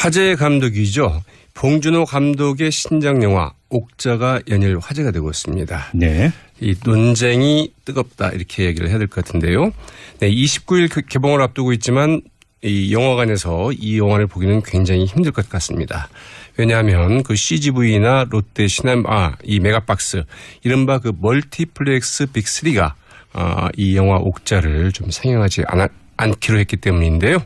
화제의 감독이죠. 봉준호 감독의 신작 영화 옥자가 연일 화제가 되고 있습니다. 네. 이 논쟁이 뜨겁다 이렇게 얘기를 해야 될 것 같은데요. 네, 29일 개봉을 앞두고 있지만 이 영화관에서 이 영화를 보기는 굉장히 힘들 것 같습니다. 왜냐하면 그 CGV나 롯데 시네마 이 메가박스 이른바 그 멀티플렉스 빅3가 이 영화 옥자를 좀 상영하지 않기로 했기 때문인데요.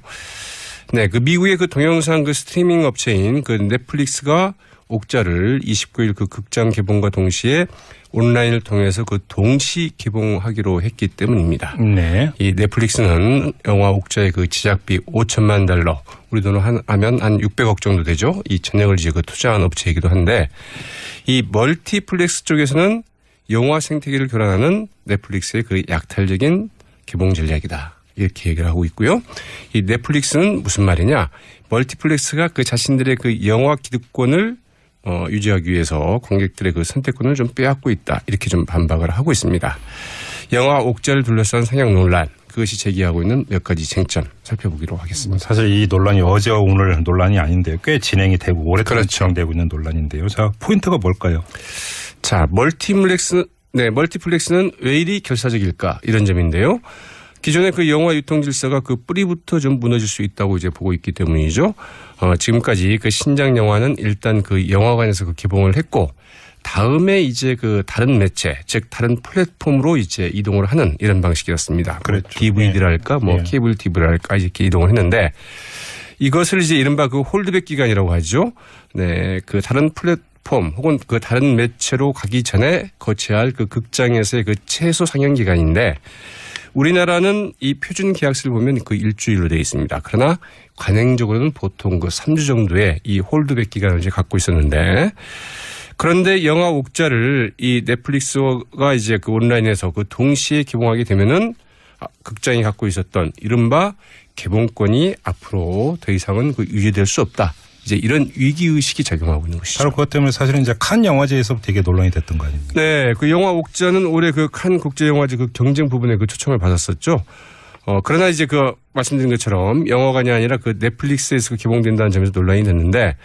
네, 그 미국의 그 동영상 그 스트리밍 업체인 그 넷플릭스가 옥자를 29일 그 극장 개봉과 동시에 온라인을 통해서 그 동시 개봉하기로 했기 때문입니다. 네. 이 넷플릭스는 영화 옥자의 그 제작비 5천만 달러, 우리 돈으로 하면 한 600억 정도 되죠. 이 전액을 이제 그 투자한 업체이기도 한데 이 멀티플렉스 쪽에서는 영화 생태계를 교란하는 넷플릭스의 그 약탈적인 개봉 전략이다. 이렇게 얘기를 하고 있고요. 이 넷플릭스는 무슨 말이냐? 멀티플렉스가 그 자신들의 그 영화 기득권을 유지하기 위해서 관객들의 그 선택권을 좀 빼앗고 있다. 이렇게 좀 반박을 하고 있습니다. 영화 옥자를 둘러싼 상영 논란. 그것이 제기하고 있는 몇 가지 쟁점 살펴보기로 하겠습니다. 사실 이 논란이 어제와 오늘 논란이 아닌데요. 꽤 진행이 되고 오랫동안 그렇죠. 진행되고 있는 논란인데요. 자, 포인트가 뭘까요? 자, 멀티플렉스는 왜 이리 결사적일까? 이런 점인데요. 기존의 그 영화 유통 질서가 그 뿌리부터 좀 무너질 수 있다고 이제 보고 있기 때문이죠. 지금까지 그 신작 영화는 일단 그 영화관에서 그 개봉을 했고 다음에 이제 그 다른 매체, 즉 다른 플랫폼으로 이제 이동을 하는 이런 방식이었습니다. 그렇죠. DVD랄까, 네. 케이블 TV랄까 이렇게 이동을 했는데 이것을 이제 이른바 그 홀드백 기간이라고 하죠. 네, 그 다른 플랫폼 혹은 그 다른 매체로 가기 전에 거쳐야 할 그 극장에서의 그 최소 상영 기간인데. 우리나라는 이 표준 계약서를 보면 그 일주일로 되어 있습니다. 그러나 관행적으로는 보통 그 3주 정도의 이 홀드백 기간을 이제 갖고 있었는데 그런데 영화 옥자를 이 넷플릭스가 이제 그 온라인에서 그 동시에 개봉하게 되면은 극장이 갖고 있었던 이른바 개봉권이 앞으로 더 이상은 그 유지될 수 없다. 이제 이런 위기의식이 작용하고 있는 것이죠. 바로 그것 때문에 사실은 이제 칸 영화제에서 되게 논란이 됐던 거 아닙니까? 네. 그 영화 옥자는 올해 그 칸 국제영화제 그 경쟁 부분에 그 초청을 받았었죠. 그러나 이제 그 말씀드린 것처럼 영화관이 아니라 그 넷플릭스에서 그 개봉된다는 점에서 논란이 됐는데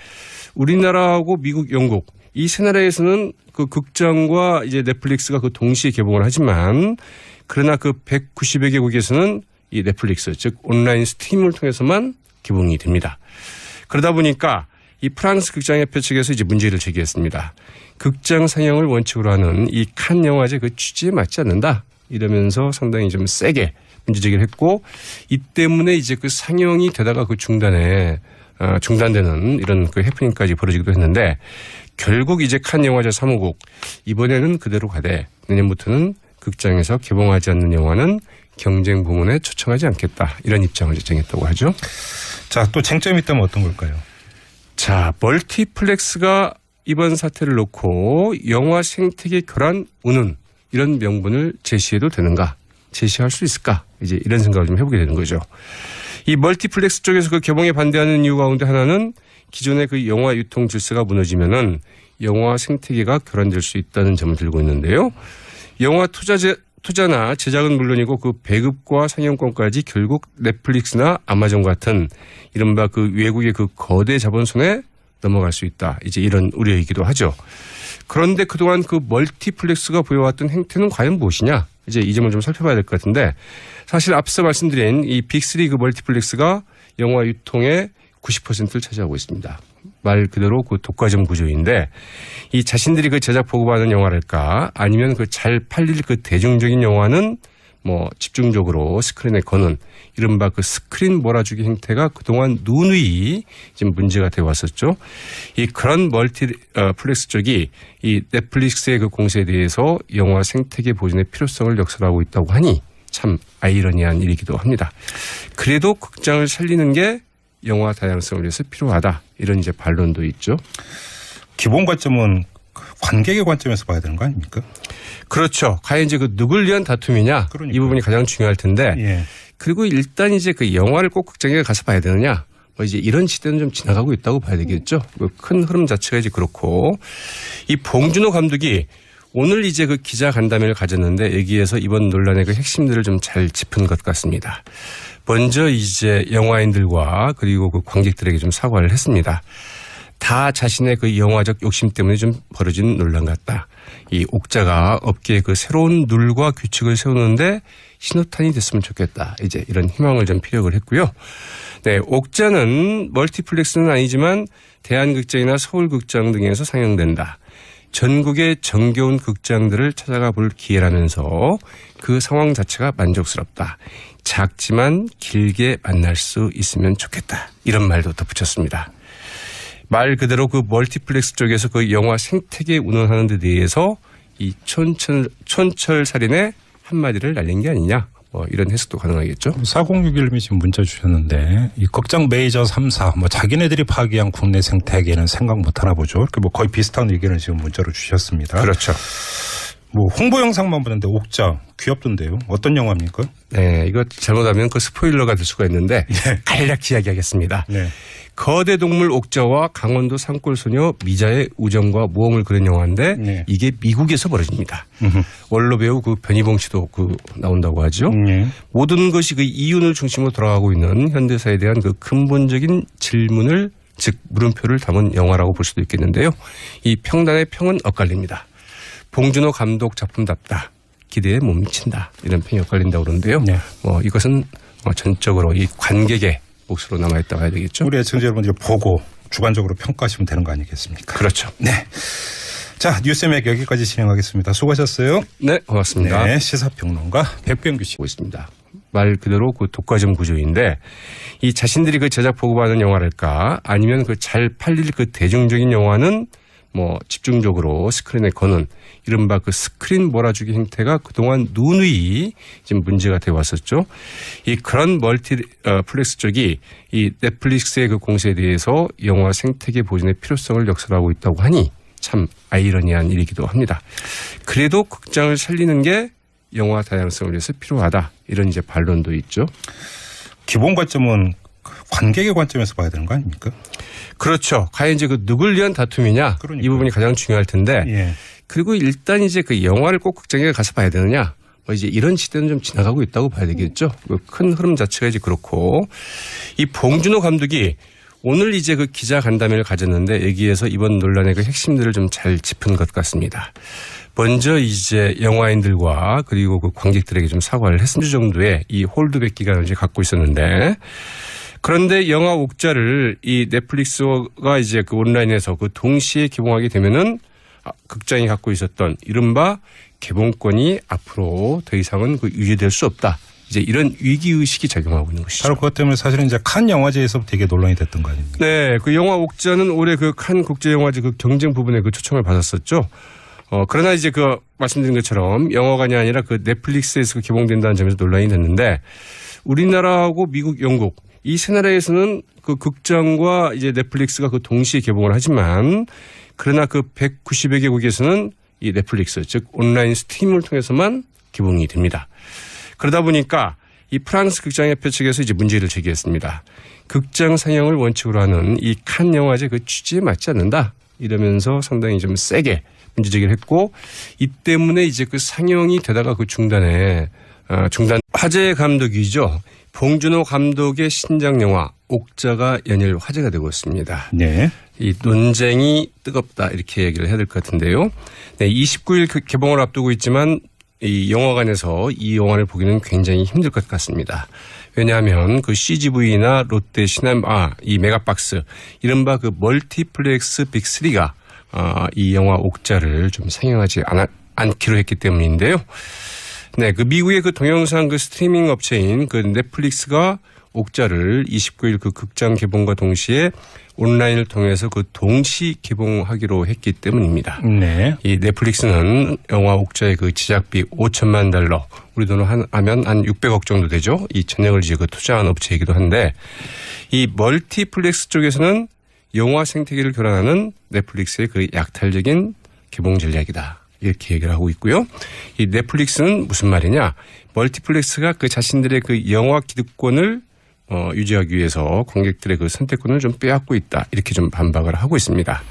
우리나라하고 미국, 영국 이 세 나라에서는 그 극장과 이제 넷플릭스가 그 동시에 개봉을 하지만 그러나 그 190여 개국에서는 이 넷플릭스 즉 온라인 스트리밍을 통해서만 개봉이 됩니다. 그러다 보니까 이 프랑스 극장협회 측에서 이제 문제를 제기했습니다. 극장 상영을 원칙으로 하는 이 칸 영화제 그 취지에 맞지 않는다. 이러면서 상당히 좀 세게 문제 제기를 했고 이 때문에 이제 그 상영이 되다가 그 중단되는 이런 그 해프닝까지 벌어지기도 했는데 결국 이제 칸 영화제 사무국 이번에는 그대로 가되 내년부터는 극장에서 개봉하지 않는 영화는 경쟁 부문에 초청하지 않겠다. 이런 입장을 정했다고 하죠. 자, 또 쟁점이 있다면 어떤 걸까요? 자, 멀티플렉스가 이번 사태를 놓고 영화 생태계 교란 운운 이런 명분을 제시해도 되는가? 제시할 수 있을까? 이제 이런 생각을 좀 해보게 되는 거죠. 이 멀티플렉스 쪽에서 그 개봉에 반대하는 이유 가운데 하나는 기존의 그 영화 유통 질서가 무너지면은 영화 생태계가 교란될 수 있다는 점을 들고 있는데요. 영화 투자나 제작은 물론이고 그 배급과 상영권까지 결국 넷플릭스나 아마존 같은 이른바 그 외국의 그 거대 자본 손에 넘어갈 수 있다. 이제 이런 우려이기도 하죠. 그런데 그동안 그 멀티플렉스가 보여왔던 행태는 과연 무엇이냐? 이제 이 점을 좀 살펴봐야 될 것 같은데 사실 앞서 말씀드린 이 빅3 그 멀티플렉스가 영화 유통의 90%를 차지하고 있습니다. 말 그대로 그 독과점 구조인데 이 자신들이 그 제작 보급하는 영화랄까 아니면 그 잘 팔릴 그 대중적인 영화는 뭐 집중적으로 스크린에 거는 이른바 그 스크린 몰아주기 행태가 그동안 누누이 지금 문제가 되어 왔었죠. 이 그런 멀티플렉스 쪽이 이 넷플릭스의 그 공세에 대해서 영화 생태계 보존의 필요성을 역설하고 있다고 하니 참 아이러니한 일이기도 합니다. 그래도 극장을 살리는 게 영화 다양성을 위해서 필요하다. 이런 이제 반론도 있죠. 기본 관점은 관객의 관점에서 봐야 되는 거 아닙니까? 그렇죠. 과연 이제 그 누굴 위한 다툼이냐. 그러니까요. 이 부분이 가장 중요할 텐데. 예. 그리고 일단 이제 그 영화를 꼭 극장에 가서 봐야 되느냐. 뭐 이제 이런 시대는 좀 지나가고 있다고 봐야 되겠죠. 큰 흐름 자체가 이제 그렇고. 이 봉준호 감독이 오늘 이제 그 기자 간담회를 가졌는데 여기에서 이번 논란의 그 핵심들을 좀 잘 짚은 것 같습니다. 먼저 이제 영화인들과 그리고 그 관객들에게 좀 사과를 했습니다. 다 자신의 그 영화적 욕심 때문에 좀 벌어진 논란 같다. 이 옥자가 업계에 그 새로운 룰과 규칙을 세우는데 신호탄이 됐으면 좋겠다. 이제 이런 희망을 좀 피력을 했고요. 네, 옥자는 멀티플렉스는 아니지만 대한극장이나 서울극장 등에서 상영된다. 전국의 정겨운 극장들을 찾아가 볼 기회라면서 그 상황 자체가 만족스럽다. 작지만 길게 만날 수 있으면 좋겠다. 이런 말도 덧붙였습니다. 말 그대로 그 멀티플렉스 쪽에서 그 영화 생태계 운원하는 데 대해서 이 촌철살인의 한마디를 날린 게 아니냐. 뭐 이런 해석도 가능하겠죠. 4061님이 지금 문자 주셨는데 이 극장 메이저 3사 뭐 자기네들이 파기한 국내 생태계는 생각 못하나 보죠. 이렇게 뭐 거의 비슷한 의견을 지금 문자로 주셨습니다. 그렇죠. 뭐 홍보 영상만 보는데 옥자 귀엽던데요. 어떤 영화입니까? 네, 이거 잘못하면 그 스포일러가 될 수가 있는데 간략히 이야기하겠습니다. 네. 거대 동물 옥자와 강원도 산골소녀 미자의 우정과 모험을 그린 영화인데 네. 이게 미국에서 벌어집니다. 원로 배우 그 변희봉 씨도 그 나온다고 하죠. 네. 모든 것이 그 이윤을 중심으로 돌아가고 있는 현대사에 대한 그 근본적인 질문을 즉 물음표를 담은 영화라고 볼 수도 있겠는데요. 이 평단의 평은 엇갈립니다. 봉준호 감독 작품답다. 기대에 못 미친다. 이런 평이 엇갈린다고 그러는데요. 네. 이것은 전적으로 이 관객의 몫으로 남아있다고 해야 되겠죠. 우리 애청자 여러분들이 보고 주관적으로 평가하시면 되는 거 아니겠습니까? 그렇죠. 네. 자, 뉴스맥 여기까지 진행하겠습니다. 수고하셨어요. 네, 고맙습니다. 네, 시사평론가 백병규 씨. 보고 있습니다. 말 그대로 그 독과점 구조인데 이 자신들이 그 제작 보고받는 영화랄까 아니면 그 잘 팔릴 그 대중적인 영화는 뭐 집중적으로 스크린에 거는 이른바 그 스크린 몰아주기 행태가 그동안 누누이 지금 문제가 되어 왔었죠. 이 그런 멀티플렉스 쪽이 이 넷플릭스의 그 공세에 대해서 영화 생태계 보존의 필요성을 역설하고 있다고 하니 참 아이러니한 일이기도 합니다. 그래도 극장을 살리는 게 영화 다양성을 위해서 필요하다. 이런 이제 반론도 있죠. 기본 관점은 관객의 관점에서 봐야 되는 거 아닙니까? 그렇죠. 과연 이제 그 누굴 위한 다툼이냐 그러니까요. 이 부분이 가장 중요할 텐데 예. 그리고 일단 이제 그 영화를 꼭 극장에 가서 봐야 되느냐 뭐 이제 이런 시대는 좀 지나가고 있다고 봐야 되겠죠. 그 큰 흐름 자체가 이제 그렇고 이 봉준호 감독이 오늘 이제 그 기자 간담회를 가졌는데 여기에서 이번 논란의 그 핵심들을 좀 잘 짚은 것 같습니다. 먼저 이제 영화인들과 그리고 그 관객들에게 좀 사과를 했습니다. 3주 정도의 이 홀드백 기간을 이제 갖고 있었는데 그런데 영화 옥자를 이 넷플릭스가 이제 그 온라인에서 그 동시에 개봉하게 되면은 극장이 갖고 있었던 이른바 개봉권이 앞으로 더 이상은 그 유지될 수 없다. 이제 이런 위기의식이 작용하고 있는 것이죠. 바로 그것 때문에 사실은 이제 칸 영화제에서 되게 논란이 됐던 거 아닙니까? 네. 그 영화 옥자는 올해 그 칸 국제영화제 그 경쟁 부분에 그 초청을 받았었죠. 그러나 이제 그 말씀드린 것처럼 영화관이 아니라 그 넷플릭스에서 그 개봉된다는 점에서 논란이 됐는데 우리나라하고 미국, 영국 이 세 나라에서는 그 극장과 이제 넷플릭스가 그 동시에 개봉을 하지만 그러나 그 190여 개국에서는 이 넷플릭스 즉 온라인 스트리밍을 통해서만 개봉이 됩니다. 그러다 보니까 이 프랑스 극장협회 측에서 이제 문제를 제기했습니다. 극장 상영을 원칙으로 하는 이 칸 영화제 그 취지에 맞지 않는다. 이러면서 상당히 좀 세게 문제 제기를 했고 이 때문에 이제 그 상영이 되다가 그 중단 화제의 감독이죠. 봉준호 감독의 신작 영화 옥자가 연일 화제가 되고 있습니다. 네. 이 논쟁이 뜨겁다 이렇게 얘기를 해야 될 것 같은데요. 네, 29일 그 개봉을 앞두고 있지만 이 영화관에서 이 영화를 보기는 굉장히 힘들 것 같습니다. 왜냐하면 그 CGV나 롯데 시네마 이 메가박스 이른바 그 멀티플렉스 빅3가 이 영화 옥자를 좀 상영하지 않기로 했기 때문인데요. 네, 그 미국의 그 동영상 그 스트리밍 업체인 그 넷플릭스가 옥자를 29일 그 극장 개봉과 동시에 온라인을 통해서 그 동시 개봉하기로 했기 때문입니다. 네. 이 넷플릭스는 영화 옥자의 그 제작비 5천만 달러, 우리 돈으로 하면 한 600억 정도 되죠. 이 전액을 이제 그 투자한 업체이기도 한데 이 멀티플렉스 쪽에서는 영화 생태계를 교란하는 넷플릭스의 그 약탈적인 개봉 전략이다. 이렇게 얘기를 하고 있고요. 이 넷플릭스는 무슨 말이냐? 멀티플렉스가 그 자신들의 그 영화 기득권을 유지하기 위해서 관객들의 그 선택권을 좀 빼앗고 있다. 이렇게 좀 반박을 하고 있습니다.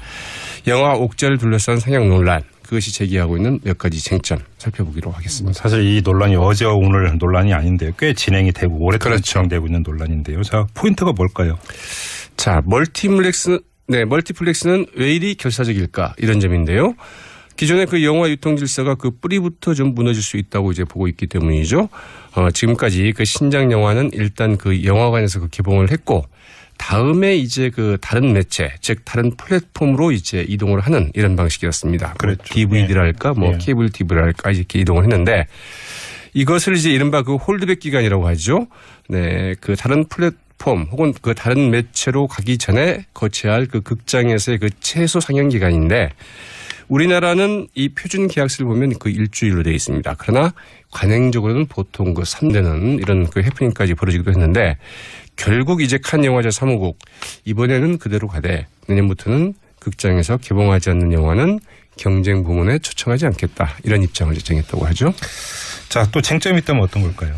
영화 옥자를 둘러싼 상영 논란 그것이 제기하고 있는 몇 가지 쟁점 살펴보기로 하겠습니다. 사실 이 논란이 어제와 오늘 논란이 아닌데요. 꽤 진행이 되고 오랫동안 그렇죠. 진행되고 있는 논란인데요. 자, 포인트가 뭘까요? 자, 멀티플렉스는 왜 이리 결사적일까 이런 점인데요. 기존의 그 영화 유통 질서가 그 뿌리부터 좀 무너질 수 있다고 이제 보고 있기 때문이죠. 지금까지 그 신작 영화는 일단 그 영화관에서 그 개봉을 했고 다음에 이제 그 다른 매체, 즉 다른 플랫폼으로 이제 이동을 하는 이런 방식이었습니다. 그렇죠. DVD랄까, 예. 케이블 TV랄까 이렇게 이동을 했는데 이것을 이제 이른바 그 홀드백 기간이라고 하죠. 네, 그 다른 플랫폼 혹은 그 다른 매체로 가기 전에 거쳐야 할 그 극장에서의 그 최소 상영 기간인데 우리나라는 이 표준 계약서를 보면 그 일주일로 되어 있습니다. 그러나 관행적으로는 보통 그 3대는 이런 그 해프닝까지 벌어지기도 했는데 결국 이제 칸 영화제 3호국 이번에는 그대로 가되 내년부터는 극장에서 개봉하지 않는 영화는 경쟁 부문에 초청하지 않겠다. 이런 입장을 정했다고 하죠. 자, 또 쟁점이 있다면 어떤 걸까요?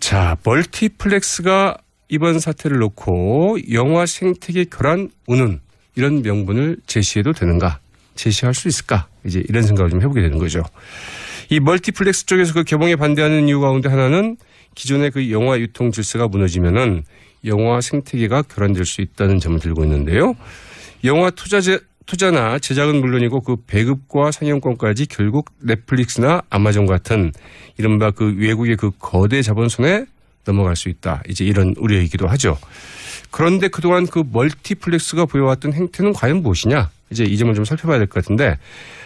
자, 멀티플렉스가 이번 사태를 놓고 영화 생태계 교란 운운 이런 명분을 제시해도 되는가? 제시할 수 있을까? 이제 이런 생각을 좀 해보게 되는 거죠. 이 멀티플렉스 쪽에서 그 개봉에 반대하는 이유 가운데 하나는 기존의 그 영화 유통 질서가 무너지면은 영화 생태계가 교란될 수 있다는 점을 들고 있는데요. 영화 투자나 제작은 물론이고 그 배급과 상영권까지 결국 넷플릭스나 아마존 같은 이른바 그 외국의 그 거대 자본 손에 넘어갈 수 있다. 이제 이런 우려이기도 하죠. 그런데 그동안 그 멀티플렉스가 보여왔던 행태는 과연 무엇이냐? 이제 이 점을 좀 살펴봐야 될 것 같은데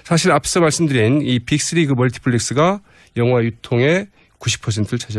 사실 앞서 말씀드린 이 빅3 그 멀티플렉스가 영화 유통의 90%를 차지하고